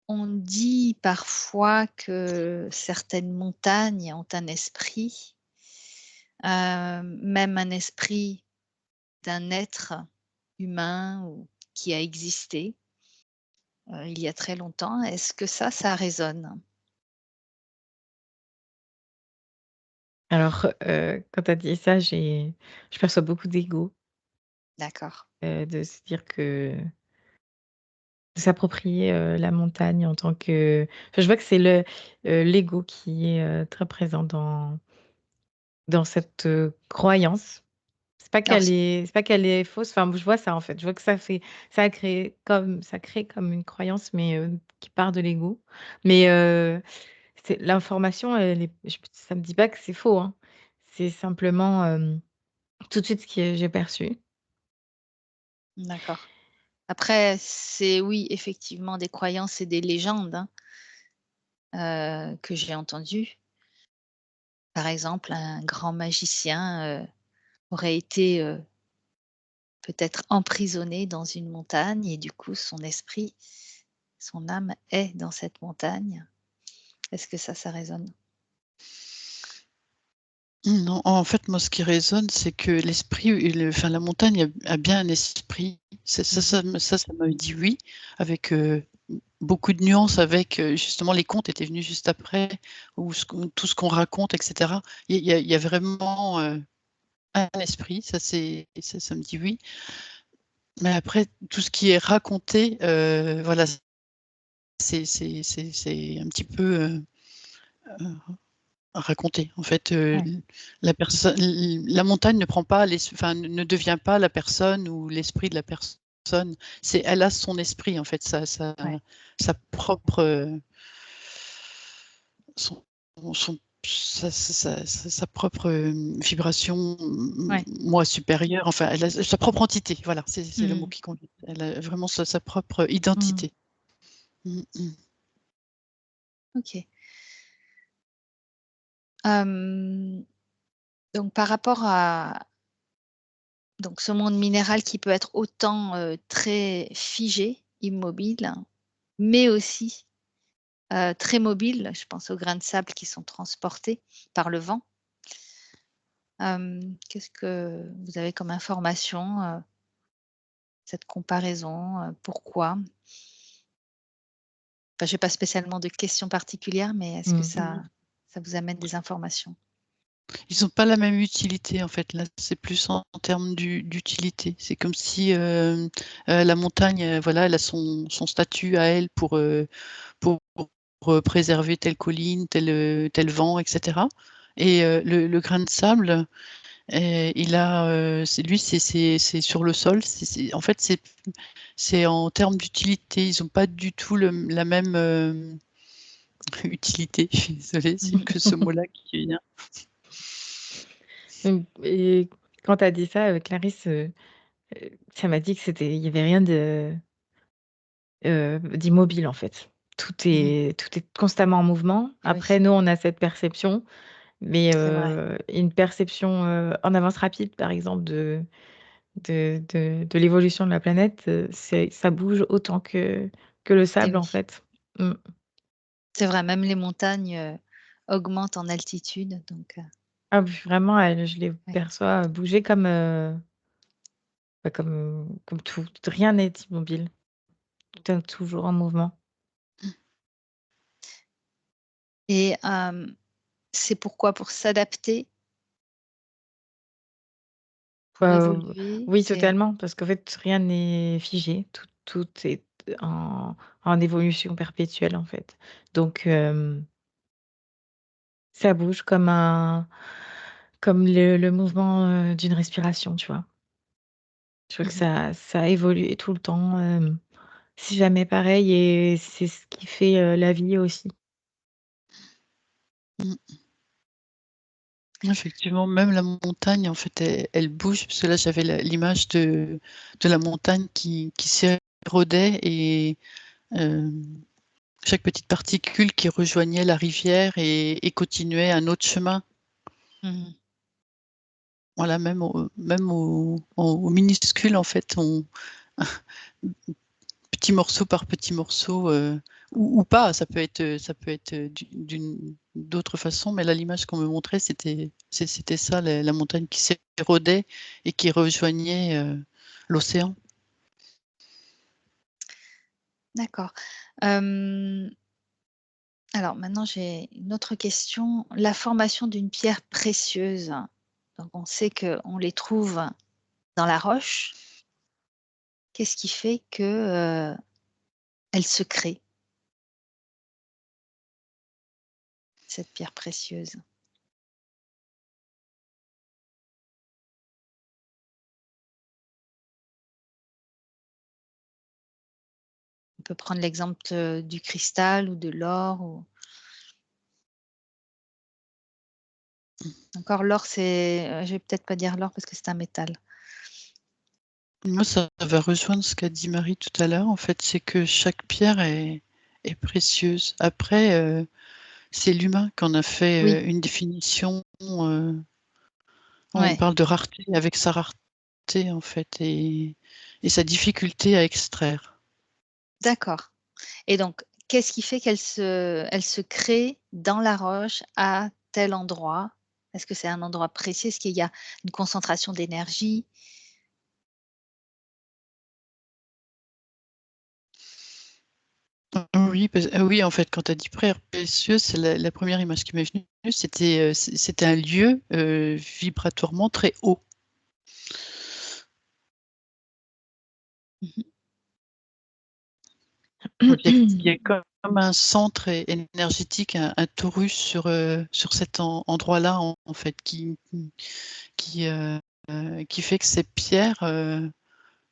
on dit parfois que certaines montagnes ont un esprit, même un esprit d'un être humain ou qui a existé, il y a très longtemps. Est-ce que ça résonne? Alors, quand tu as dit ça, je perçois beaucoup d'ego, D'accord. de se dire de s'approprier, la montagne en tant que enfin, je vois que c'est l'ego qui est, très présent dans cette, croyance. Alors c C'est pas qu'elle est fausse, enfin, je vois ça, en fait. Je vois que ça crée comme une croyance, mais qui part de l'ego. Mais c'est l'information, elle est ça me dit pas que c'est faux, hein. C'est simplement, tout de suite ce que j'ai perçu. d'accord. Après, c'est oui, effectivement des croyances et des légendes, hein, que j'ai entendues. Par exemple, un grand magicien, aurait été, peut-être emprisonné dans une montagne et du coup son esprit, son âme est dans cette montagne. Est-ce que ça résonne? Non, en fait, moi, ce qui résonne, c'est que l'esprit, enfin, la montagne a bien un esprit. Ça m'a dit oui, avec beaucoup de nuances, avec justement les contes étaient venus juste après, ou tout ce qu'on raconte, etc. Il y a vraiment un esprit, ça me dit oui. Mais après, tout ce qui est raconté, voilà, c'est un petit peu raconté. En fait, Ouais. la montagne ne prend pas, enfin, ne devient pas la personne ou l'esprit de la personne. Elle a son esprit, en fait, Ouais. sa propre, son, son- sa propre vibration, Ouais. moi supérieure. Enfin, elle a sa propre entité. Voilà, c'est le mot Mmh. qui convient. Elle a vraiment sa propre Mmh. identité. Mm, mm. OK. Donc par rapport à donc ce monde minéral qui peut être autant, très figé, immobile, mais aussi, très mobile. Je pense aux grains de sable qui sont transportés par le vent. Qu'est-ce que vous avez comme information, cette comparaison, pourquoi? Enfin, j'ai pas spécialement de questions particulières, mais est-ce que Mmh. ça vous amène des informations? Ils n'ont pas la même utilité en fait. Là, c'est plus en termes d'utilité. C'est comme si la montagne, voilà, elle a son statut à elle pour préserver telle colline, tel vent, etc. Et le grain de sable, il a, c'est sur le sol. En fait, c'est en termes d'utilité. Ils n'ont pas du tout la même utilité. Je suis désolée, c'est que ce mot-là qui vient. Et quand tu as dit ça, Clarisse, ça m'a dit que il y avait rien d'immobile, en fait. Mhm. Tout est constamment en mouvement. Oui, Après, nous, on a cette perception, mais c'est vrai. une perception, en avance rapide, par exemple, de l'évolution de la planète, ça bouge autant que le Et sable, en oui, fait. Mmh. c'est vrai, même les montagnes, augmentent en altitude, donc Ah oui, vraiment, je les ouais. perçois bouger comme, bah, comme tout. Rien n'est immobile. Tout est toujours en mouvement. Et c'est pourquoi? Pour s'adapter, pour Bah, évoluer? oui, C'est totalement, parce qu'en fait, rien n'est figé. Tout est en évolution perpétuelle, en fait. Donc, ça bouge comme le mouvement, d'une respiration, tu vois? Je trouve que mmh ça évolue tout le temps, c'est jamais pareil et c'est ce qui fait, la vie aussi. Mm. Effectivement, même la montagne, en fait, elle bouge, parce que là, j'avais l'image de la montagne qui s'érodait et euh, chaque petite particule qui rejoignait la rivière et continuait un autre chemin. Mmh. Voilà, au minuscule, en fait, petit morceau par petit morceau, ou pas, ça peut être d'autres façons, mais là, l'image qu'on me montrait, c'était ça, la montagne qui s'érodait et qui rejoignait l'océan. D'accord. Hem, alors maintenant j'ai une autre question. La formation d'une pierre précieuse, donc on sait qu'on les trouve dans la roche. Qu'est-ce qui fait que, elle se crée, cette pierre précieuse? On peut prendre l'exemple, du cristal ou de l'or ou encore l'or c'est, je vais peut-être pas dire l'or parce que c'est un métal. Moi, ça va rejoindre ce qu'a dit Marie tout à l'heure. En fait, c'est que chaque pierre est précieuse. Après, c'est l'humain qui en a fait Oui, une définition. On ouais, parle de rareté avec sa rareté. en fait, et sa difficulté à extraire. D'accord. Et donc, qu'est-ce qui fait qu'elle se crée dans la roche à tel endroit? Est-ce que c'est un endroit précis? Est-ce qu'il y a une concentration d'énergie? Oui, en fait, quand tu as dit pierre précieuse, c'est la première image qui m'est venue, c'était un lieu vibratoirement très haut. Mmh. Il y a comme un centre énergétique, un torus sur cet endroit-là, en fait, qui, qui fait que ces pierres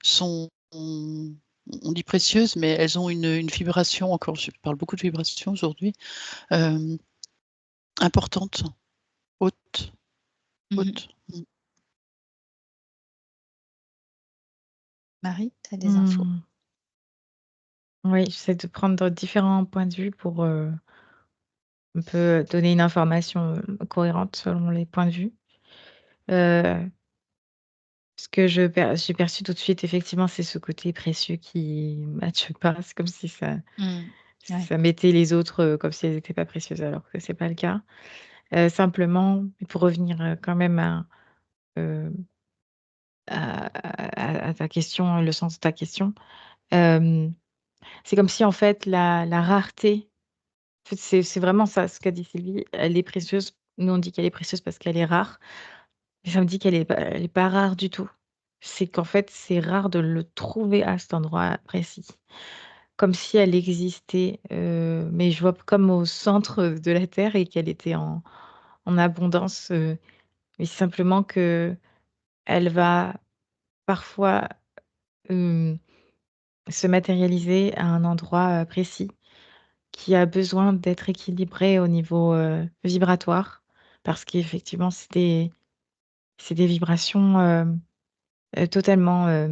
sont, on dit précieuses, mais elles ont une vibration, encore, je parle beaucoup de vibration aujourd'hui, importante, haute, Mmh. haute. Marie, tu as des infos? Oui, j'essaie de prendre différents points de vue pour, un peu donner une information, cohérente selon les points de vue. Heu, Ce que j'ai perçu tout de suite, effectivement, c'est ce côté précieux qui matche pas. C'est comme si Mmh. Ouais. ça mettait les autres, comme si elles étaient pas précieuses, alors que c'est pas le cas. Simplement, pour revenir, quand même heu, à ta question, le sens de ta question, hem, c'est comme si, en fait, la rareté, en fait, c'est vraiment ça, ce qu'a dit Sylvie. Elle est précieuse. Nous, on dit qu'elle est précieuse parce qu'elle est rare, mais ça me dit elle est pas rare du tout. C'est qu'en fait, c'est rare de le trouver à cet endroit précis. Comme si elle existait, mais je vois comme au centre de la terre et qu'elle était en abondance, mais simplement qu'elle va parfois, hem, se matérialiser à un endroit, précis qui a besoin d'être équilibré au niveau, vibratoire. Parce qu'effectivement, c'est des vibrations, totalement,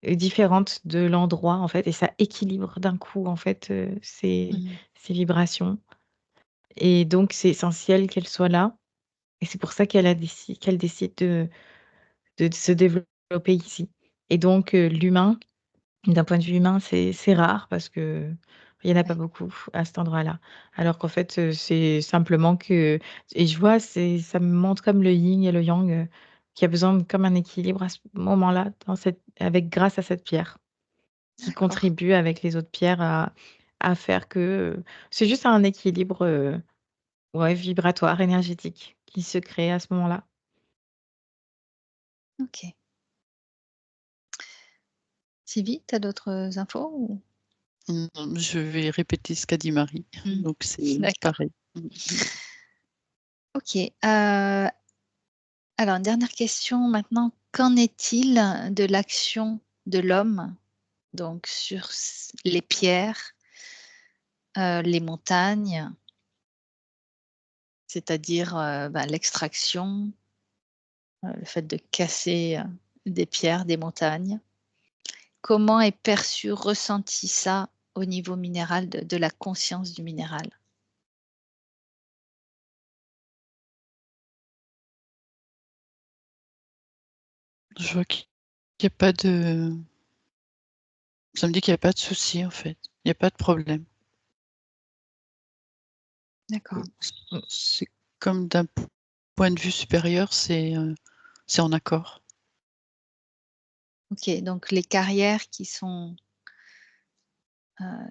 différentes de l'endroit, en fait, et ça équilibre d'un coup, en fait, Mmh. ces vibrations, et donc c'est essentiel qu'elles soient là, et c'est pour ça qu'elle décide de se développer ici, et donc l'humain, d'un point de vue humain, c'est rare parce qu'il y en a pas Ouais. beaucoup à cet endroit-là. Alors qu'en fait, c'est simplement que, et je vois, ça me montre comme le yin et le yang, qui a besoin de comme un équilibre à ce moment-là, dans cette avec grâce à cette pierre, qui D'accord. contribue avec les autres pierres à faire que, c'est juste un équilibre, ouais, vibratoire, énergétique qui se crée à ce moment-là. OK. Sylvie, tu as d'autres infos ou? Non, je vais répéter ce qu'a dit Marie, Mmh. donc c'est D'accord. pareil. OK, alors une dernière question maintenant. Qu'en est-il de l'action de l'homme, donc sur les pierres, les montagnes, c'est-à-dire, l'extraction, le fait de casser, des pierres, des montagnes? Comment est perçu, ressenti ça au niveau minéral, de la conscience du minéral? Je vois qu'il y a pas de ça me dit qu'il y a pas de souci, en fait. Il y a pas de problème. D'accord. Mmh. C'est comme d'un point de vue supérieur, c'est en accord. OK, donc les carrières qui sont,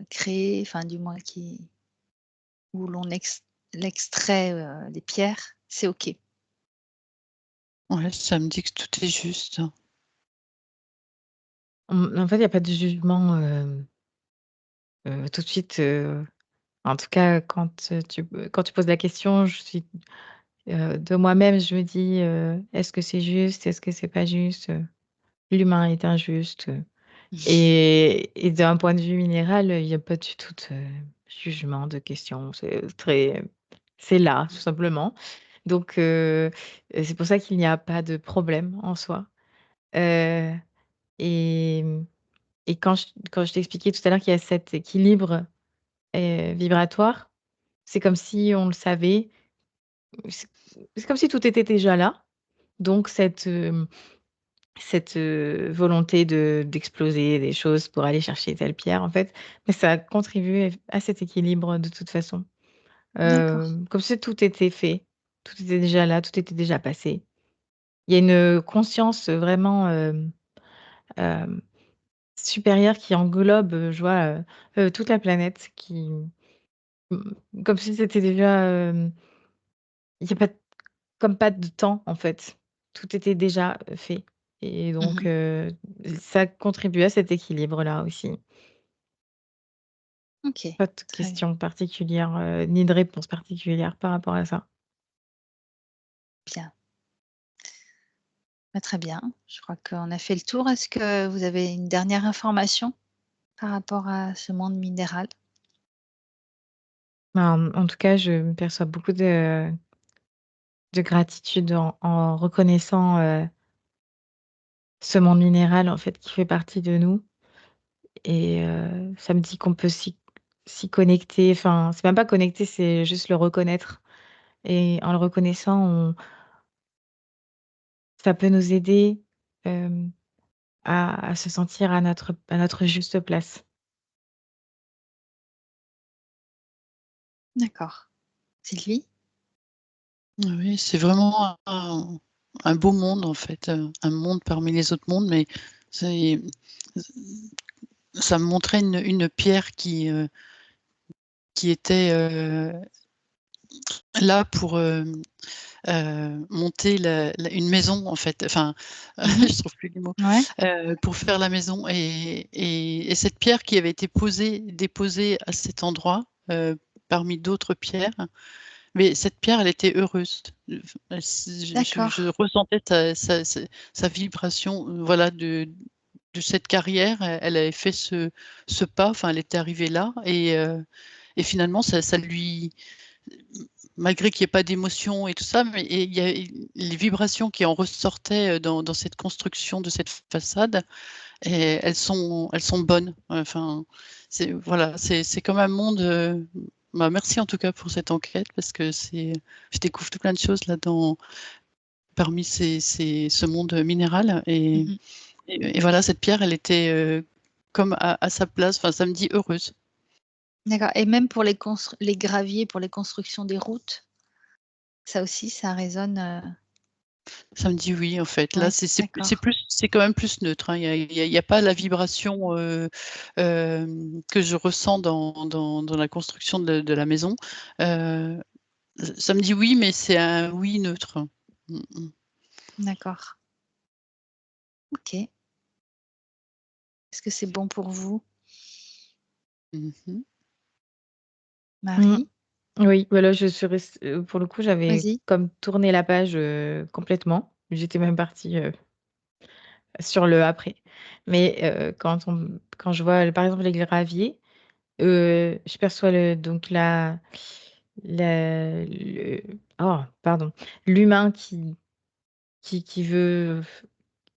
créées, enfin du moins où l'on l'extrait, des pierres, c'est OK. Ouais, ça me dit que tout est juste. En fait, il y a pas de jugement, tout de suite, en tout cas quand tu poses la question, je suis, de moi-même, je me dis, «Est-ce que c'est juste? Est-ce que c'est pas juste?» L'humain est injuste, et d'un point de vue minéral, il y a pas du tout de jugement, de question. C'est là, tout simplement. Donc c'est pour ça qu'il n'y a pas de problème en soi. Heu et et quand je t'expliquais tout à l'heure qu'il y a cet équilibre, vibratoire, c'est comme si on le savait. C'est c'est comme si tout était déjà là. Donc cette volonté d'exploser des choses pour aller chercher telle pierre, en fait. Mais ça a contribué à cet équilibre de toute façon. D'accord. Comme si tout était fait, tout était déjà là, tout était déjà passé. Il y a une conscience vraiment, hem, supérieure qui englobe, je vois, toute la planète qui comme si c'était déjà, il y a pas de comme pas de temps, en fait. Tout était déjà, fait et donc Mmh. ça contribue à cet équilibre-là aussi. OK, Pas de très questions particulières, ni de réponses particulières par rapport à ça. bien. Bah, très bien. Je crois qu'on a fait le tour. Est-ce que vous avez une dernière information par rapport à ce monde minéral? Ben, en tout cas, je perçois beaucoup de gratitude en reconnaissant, ce monde minéral, en fait, qui fait partie de nous et ça me dit qu'on peut s'y connecter, enfin, c'est même pas connecter, c'est juste le reconnaître et en le reconnaissant, ça peut nous aider, hem, à se sentir à notre juste place. D'accord. Sylvie? Oui, c'est vraiment un beau monde en fait, un monde parmi les autres mondes, mais c'est ça me montrait une pierre qui était, là pour, monter une maison en fait, enfin, Mmh. je trouve plus les mots, Ouais. pour faire la maison et cette pierre qui avait été déposée à cet endroit, parmi d'autres pierres, mais cette pierre, elle était heureuse. Je D'accord. ressentais sa vibration, voilà, de cette carrière. Elle avait fait ce pas, enfin, elle était arrivée là et finalement ça lui, malgré qu'il y ait pas d'émotion et tout ça, mais et il y a les vibrations qui en ressortaient, dans cette construction de cette façade et elles sont bonnes. Enfin, voilà, c'est comme un monde, bah, merci en tout cas pour cette enquête parce que je découvre tout plein de choses là-dedans, parmi ce monde minéral Mmh. et voilà, cette pierre, elle était, comme à sa place, enfin, ça me dit heureuse. D'accord et même pour les graviers, pour les constructions des routes, ça aussi, ça résonne, Ça me dit oui, en fait. Là, ouais, d'accord. c'est quand même plus neutre, hein. Il y a pas la vibration, que je ressens dans la construction de la maison. Heu, ça me dit oui, mais c'est un oui neutre. Mmh mh. D'accord. OK. Est-ce que c'est bon pour vous, Mmh mh. Mmh. Marie? Oui, bah, là, je suis pour le coup, j'avais Vas-y. comme tourné la page, complètement. J'étais même partie, sur le après. Mais quand je vois, par exemple, les graviers, je perçois donc le oh pardon, l'humain qui veut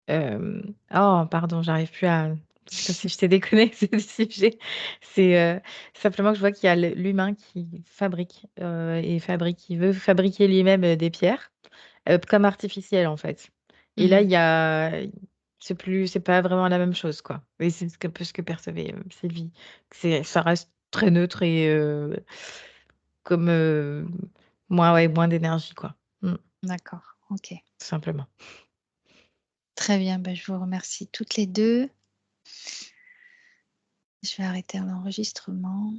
oh pardon, j'arrive plus à c'est comme si je t'ai déconnectée du sujet. C'est, simplement que je vois qu'il y a l'humain qui veut fabriquer lui-même, des pierres, comme artificielles, en fait. Et là, Mmh. il y a c'est pas vraiment la même chose, quoi. Et c'est ce que percevait, Sylvie. Ça reste très neutre et comme, moins d'énergie, quoi. Mmh, D'accord, OK. tout simplement. Très bien, bah, je vous remercie toutes les 2. Je vais arrêter l'enregistrement.